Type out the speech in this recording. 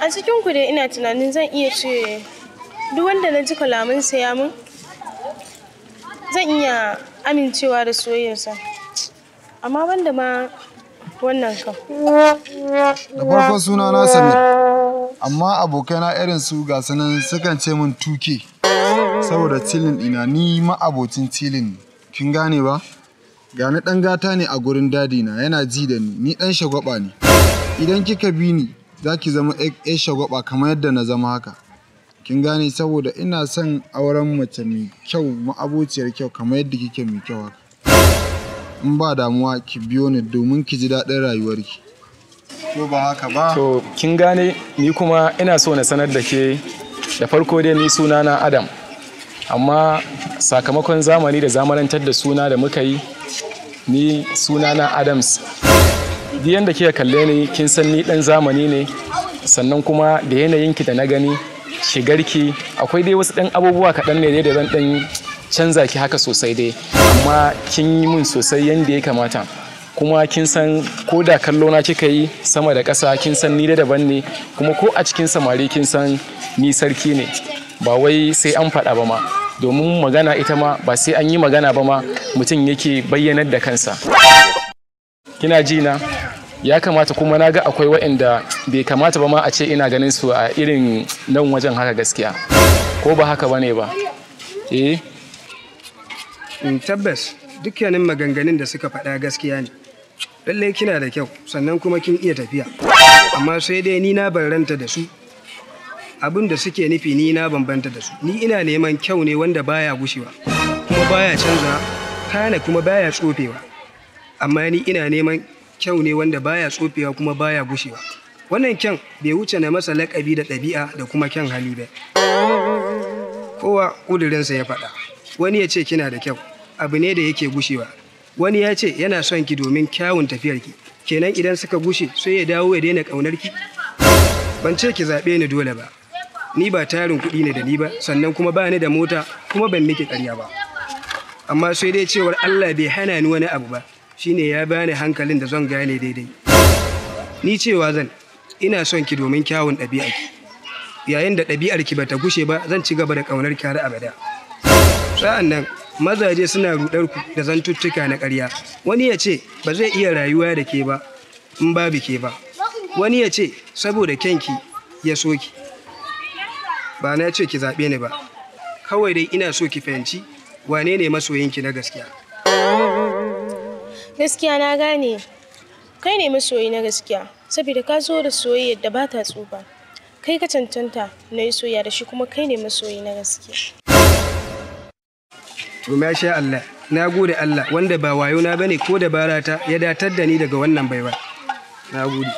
A cikin ku dai ina tunanin zan iya ce duk wanda na ji kalamansa ya mun zan iya amincewa da soyayyarsa. Amma wanda ma wannan kam. Da farko suna na Samir, amma abokaina irin su ga sanan sukan ce min tuke saboda tilin ina ni ma'abocin tilin. Kin gane ba? Gani ɗan gata ne a gurin dadi na, yana ji da ni ɗan shagwaba ne. Idan kika bi ni za ki zama ƴar shagwaba kamar yadda na zama haka. Kin gane, saboda ina son auren mace mai kyau, ma'abociyar kyau kamar yadda kike mai kyau haka. In ba damuwa ki biyo ni domin ki ji daɗin rayuwarki. Ko ba haka ba? To kin gane, ni kuma ina so na sanar da ke da farko dai ni sunana Adam. Amma sakamakon zamani da zamanantar da suna da muka yi, ni sunana Adams. Duk yanda kika kalle ni kin san ni ɗan zamani ne, sannan kuma da yanayinki da na gani, shigarki akwai dai wasu ɗan abubuwa kaɗan ne da zan ɗan canza ki haka sosai dai, amma kin yi min sosai yanda ya kamata. Kuma kin san ko da kallo na kika yi sama da ƙasa, kin san ni da daban ne, kuma ko a cikin samari kin san ni sarki ne, ba wai sai an faɗa ba ma, domin magana ita ma ba sai an yi magana ba ma mutum yake bayyanar da kansa. Kina ji na? Ya kamata, kuma na ga akwai waɗanda bai kamata ba ma a ce ina ganin su a irin nan wajen haka gaskiya, ko ba haka bane ba? Tabbas dukkanin maganganun da suka faɗa gaskiya ne. Lallai kina da kyau, sannan kuma kin iya tafiya, amma sai dai ni na barranta da su. Abin da suke nufi ni na bambanta da su. Ni ina neman kyau ne wanda baya gushewa kuma baya canza, kana kuma baya tsofewa. Amma ni ina neman kyau ne wanda baya tsofewa kuma baya gushewa. Wannan kyan bai wuce na masa laƙabi da ɗabi'a da kuma kyan hali ba. Kowa ƙudurinsa ya faɗa. Wani ya ce kina da kyau, abu ne da yake gushewa. Wani ya ce yana son ki domin kyawun tafiyarki, kenan idan suka gushe sai ya dawo ya daina ƙaunarki. Ban ce ki zaɓe ni dole ba, ni ba tarin kuɗi ne da ni ba, sannan kuma ba ni da mota, kuma ban miki ƙarya ba. Amma sai dai cewar Allah bai hana ni wani abu ba, shine ya bani hankalin da zan gane daidai. Ni cewa ina son ki domin kyawun ɗabi'arki. Yayin da ɗabi'arki bata gushe ba, zan ci gaba da ƙaunar ki har abada. Sa'an nan mazaje suna ruɗar ku da zantuttuka na ƙarya. Wani ya ce ba zai iya rayuwa da ke ba in babu ke ba. Wani ya ce saboda kyanki ya so ki. Ba na ce ki zaɓe ni ba, kawai dai ina so ki fahimci wane ne masoyinki na gaskiya. Gaskiya na gane kai ne masoyi na gaskiya, saboda ka zo da soyayyar da ba ta tsufa. Kai ka cancanta na yi soyayya da shi, kuma kai ne masoyi na gaskiya. To masha Allah, na gode Allah wanda ba wayo na bane ko dabara ta ya datar da ni daga wannan baiwa. Na gode.